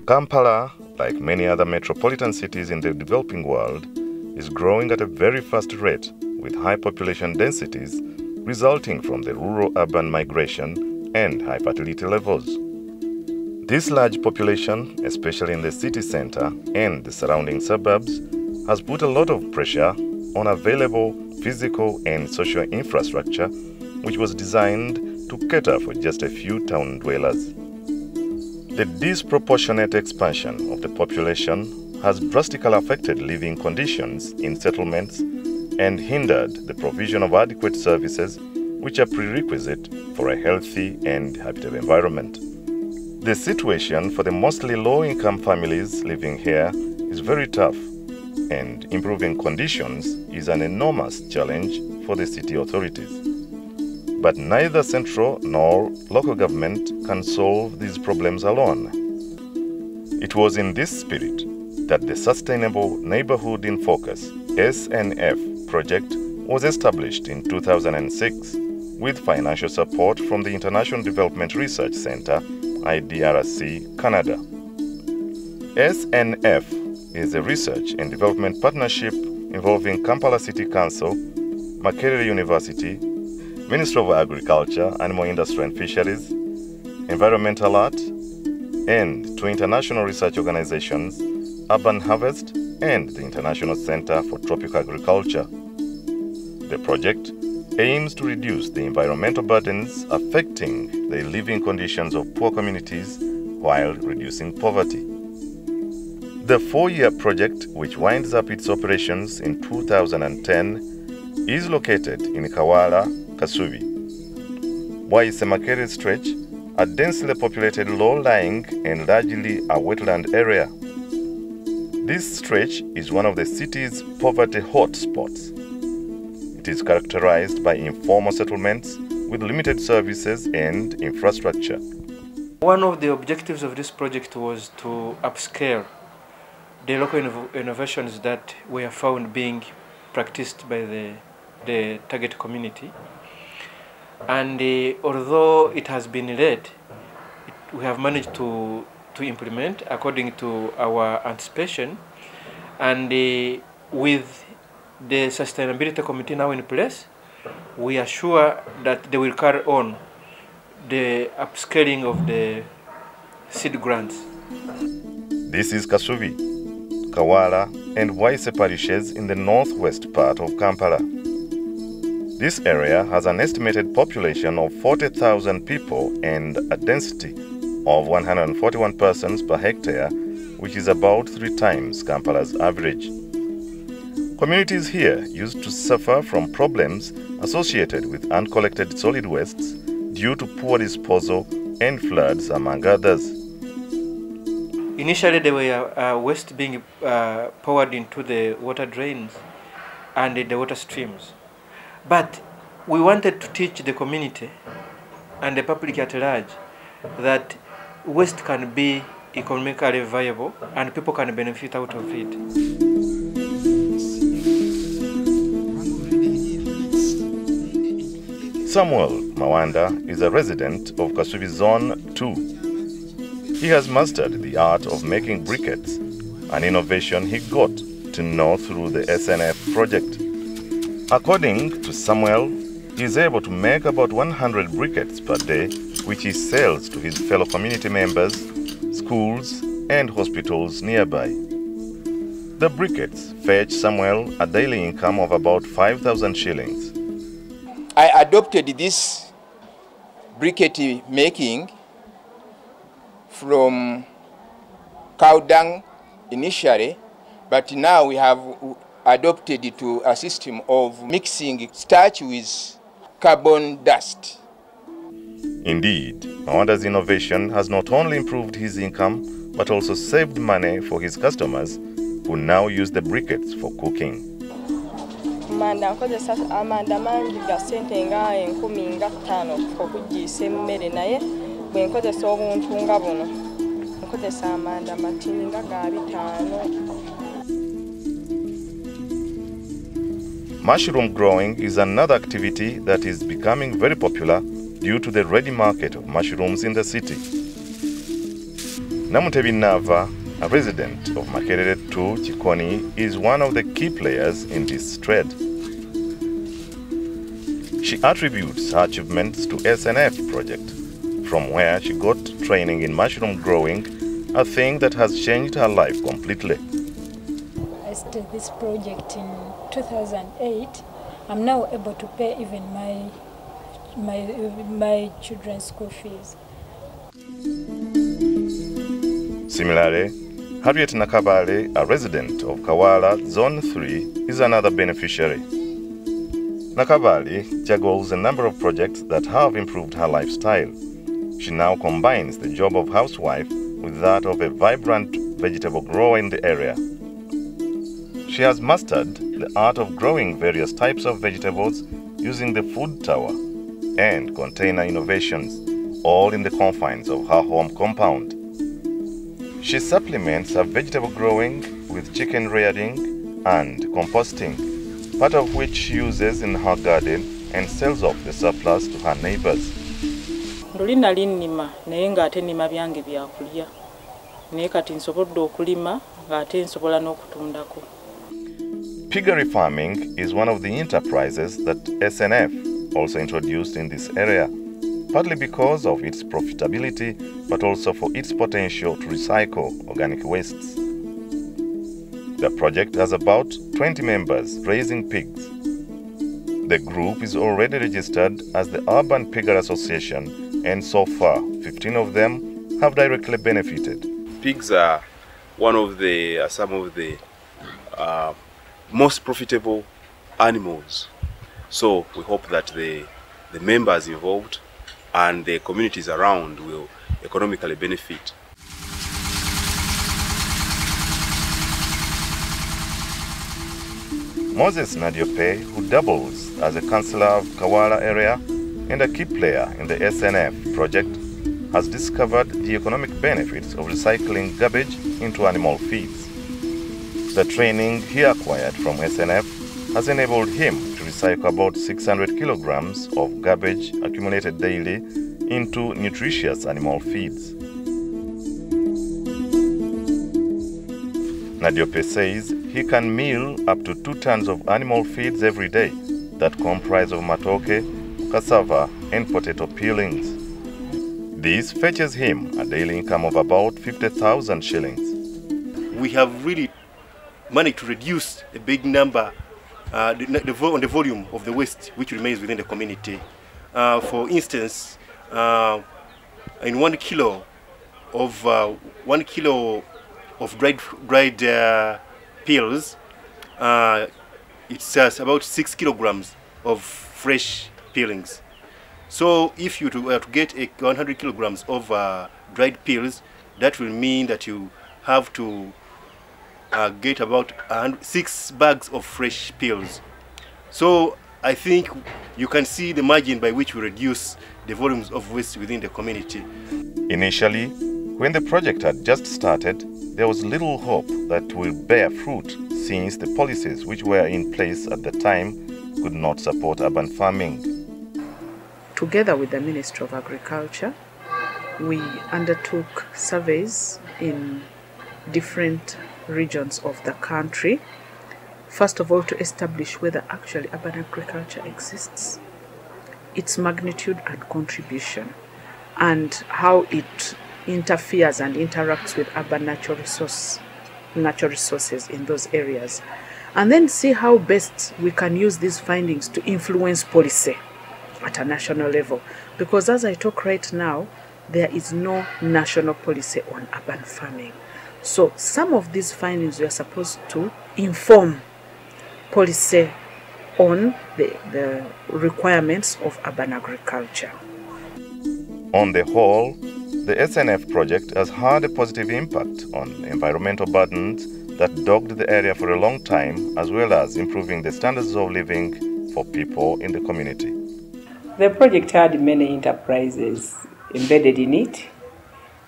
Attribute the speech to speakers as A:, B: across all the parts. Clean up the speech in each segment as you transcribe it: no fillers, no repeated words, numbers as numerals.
A: Kampala, like many other metropolitan cities in the developing world, is growing at a very fast rate with high population densities resulting from the rural-urban migration and high fertility levels. This large population, especially in the city center and the surrounding suburbs, has put a lot of pressure on available physical and social infrastructure, which was designed to cater for just a few town dwellers. The disproportionate expansion of the population has drastically affected living conditions in settlements and hindered the provision of adequate services, which are prerequisite for a healthy and habitable environment. The situation for the mostly low-income families living here is very tough, and improving conditions is an enormous challenge for the city authorities. But neither central nor local government can solve these problems alone. It was in this spirit that the Sustainable Neighborhood in Focus (SNF) project was established in 2006 with financial support from the International Development Research Center, IDRC, Canada. SNF is a research and development partnership involving Kampala City Council, Makerere University, Ministry of Agriculture, Animal Industry and Fisheries, Environmental Art, and two international research organizations, Urban Harvest and the International Center for Tropical Agriculture. The project aims to reduce the environmental burdens affecting the living conditions of poor communities while reducing poverty. The 4-year project, which winds up its operations in 2010, is located in Kawala, Kasubi. Waise Makerere Stretch, a densely populated low-lying and largely a wetland area. This stretch is one of the city's poverty hotspots. It is characterized by informal settlements with limited services and infrastructure.
B: One of the objectives of this project was to upscale the local innovations that were found being practiced by the target community. And although it has been late, we have managed to implement according to our anticipation. And with the Sustainability Committee now in place, we are sure that they will carry on the upscaling of the seed grants.
A: This is Kasubi, Kawala, and Waise parishes in the northwest part of Kampala. This area has an estimated population of 40,000 people and a density of 141 persons per hectare, which is about 3 times Kampala's average. Communities here used to suffer from problems associated with uncollected solid wastes due to poor disposal and floods, among others.
B: Initially, there were waste being poured into the water drains and the water streams. But we wanted to teach the community and the public at large that waste can be economically viable and people can benefit out of it.
A: Samuel Mawanda is a resident of Kasubi Zone 2. He has mastered the art of making briquettes, an innovation he got to know through the SNF project. According to Samuel, he is able to make about 100 briquettes per day, which he sells to his fellow community members, schools, and hospitals nearby. The briquettes fetch Samuel a daily income of about 5,000 shillings.
C: I adopted this briquette making from cow dung initially, but now we have adopted it to a system of mixing starch with carbon dust.
A: Indeed, Mawanda's innovation has not only improved his income, but also saved money for his customers, who now use the briquettes for cooking.
D: Amanda nkozesa amanda mangi ga sente nga 15 okugisa emmere naye bwe nkozesa obuntu nga buno nkozesa amanda matini nga ga 5.
A: Mushroom growing is another activity that is becoming very popular due to the ready market of mushrooms in the city. Namutebi Nava, a resident of Makerere 2, Chikoni, is one of the key players in this trade. She attributes her achievements to SNF project, from where she got training in mushroom growing, a thing that has changed her life completely.
E: I started this project in 2008. I'm now able to pay even my children's school fees.
A: Similarly, Harriet Nakabale, a resident of Kawala, Zone 3, is another beneficiary. Nakabale juggles a number of projects that have improved her lifestyle. She now combines the job of housewife with that of a vibrant vegetable grower in the area. She has mastered the art of growing various types of vegetables using the food tower and container innovations, all in the confines of her home compound. She supplements her vegetable growing with chicken rearing and composting, part of which she uses in her garden and sells off the surplus to her neighbors.
F: Nduli nali nnima naye ng'ate nnima byange byakulya naye kati nsobodde okulima ng'ate nsobola n'okutundako.
A: Piggery farming is one of the enterprises that SNF also introduced in this area, partly because of its profitability, but also for its potential to recycle organic wastes. The project has about 20 members raising pigs. The group is already registered as the Urban Piggery Association, and so far 15 of them have directly benefited.
G: Pigs are one of the some of the most profitable animals. So we hope that the members involved and the communities around will economically benefit.
A: Moses Nadiope, who doubles as a councillor of Kawala area and a key player in the SNF project, has discovered the economic benefits of recycling garbage into animal feeds. The training he acquired from SNF has enabled him to recycle about 600 kilograms of garbage accumulated daily into nutritious animal feeds. Nadiope says he can mill up to 2 tons of animal feeds every day that comprise of matoke, cassava and potato peelings. This fetches him a daily income of about 50,000 shillings.
H: We have really managed to reduce a big number on the volume of the waste which remains within the community. For instance, in 1 kilo of dried peels, it's about 6 kilograms of fresh peelings. So if you were to get 100 kilograms of dried peels, that will mean that you have to get about 6 bags of fresh peels. So I think you can see the margin by which we reduce the volumes of waste within the community.
A: Initially, when the project had just started, there was little hope that it will bear fruit, since the policies which were in place at the time could not support urban farming.
I: Together with the Ministry of Agriculture, we undertook surveys in different regions of the country, first of all to establish whether actually urban agriculture exists, its magnitude and contribution, and how it interferes and interacts with urban natural resources in those areas, and then see how best we can use these findings to influence policy at a national level. Because as I talk right now, there is no national policy on urban farming. So some of these findings we are supposed to inform policy on the requirements of urban agriculture.
A: On the whole, the SNF project has had a positive impact on environmental burdens that dogged the area for a long time, as well as improving the standards of living for people in the community.
J: The project had many enterprises embedded in it.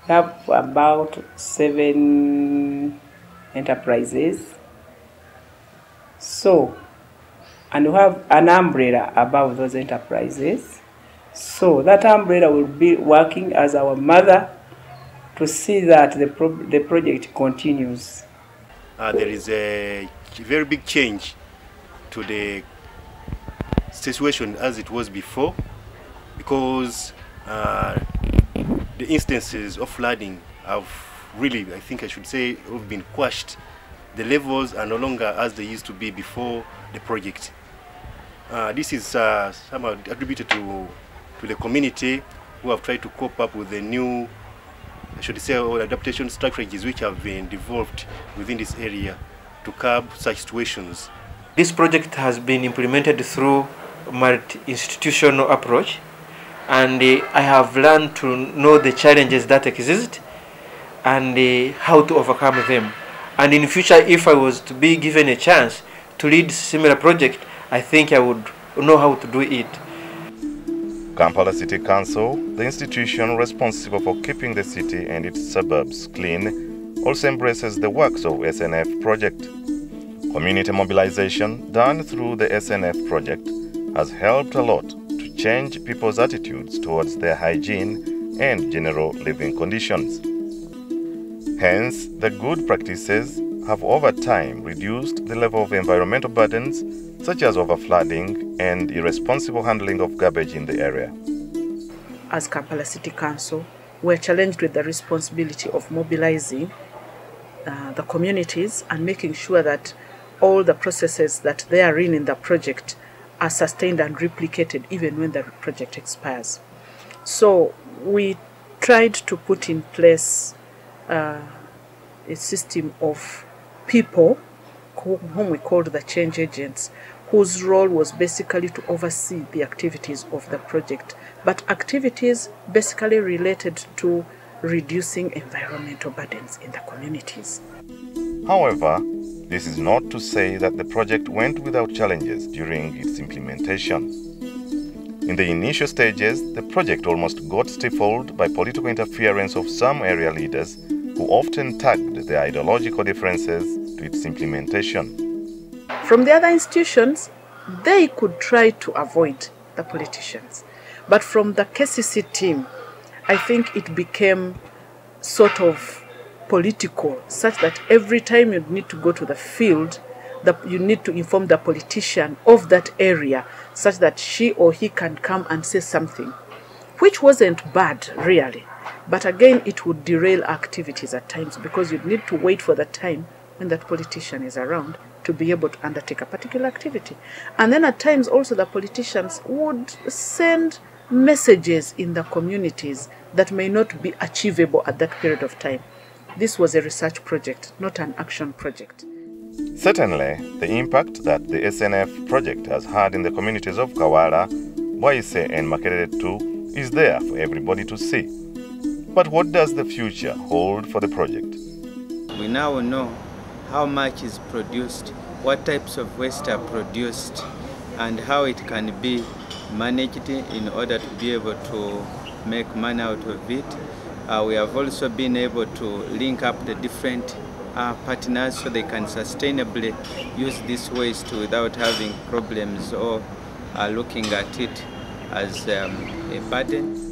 J: We have about 7 enterprises. So, and we have an umbrella above those enterprises. So that umbrella will be working as our mother to see that the project continues?
H: There is a very big change to the situation as it was before, because the instances of flooding have really, I think I should say, have been quashed. The levels are no longer as they used to be before the project. This is somehow attributed to the community, who have tried to cope up with the new, I should say, or adaptation strategies which have been developed within this area to curb such situations.
B: This project has been implemented through multi-institutional approach, and I have learned to know the challenges that exist and how to overcome them. And in future, if I was to be given a chance to lead similar project, I think I would know how to do it.
A: Kampala City Council, the institution responsible for keeping the city and its suburbs clean, also embraces the works of SNF project. Community mobilization done through the SNF project has helped a lot to change people's attitudes towards their hygiene and general living conditions. Hence, the good practices have over time reduced the level of environmental burdens such as overflooding and irresponsible handling of garbage in the area.
I: As Kampala City Council, we're challenged with the responsibility of mobilizing the communities and making sure that all the processes that they are in the project are sustained and replicated even when the project expires. So we tried to put in place a system of people whom we called the change agents, whose role was basically to oversee the activities of the project, but activities basically related to reducing environmental burdens in the communities.
A: However, this is not to say that the project went without challenges during its implementation. In the initial stages, the project almost got stifled by political interference of some area leaders who often tagged their ideological differences to its implementation.
I: From the other institutions, they could try to avoid the politicians. But from the KCC team, I think it became sort of political, such that every time you need to go to the field, you need to inform the politician of that area, such that she or he can come and say something, which wasn't bad, really. But again, it would derail activities at times, because you'd need to wait for the time when that politician is around to be able to undertake a particular activity. And then at times also the politicians would send messages in the communities that may not be achievable at that period of time. This was a research project, not an action project.
A: Certainly, the impact that the SNF project has had in the communities of Kawala, Waise and Makerere too is there for everybody to see. But what does the future hold for the project?
K: We now know how much is produced, what types of waste are produced, and how it can be managed in order to be able to make money out of it. We have also been able to link up the different partners so they can sustainably use this waste without having problems or looking at it as a burden.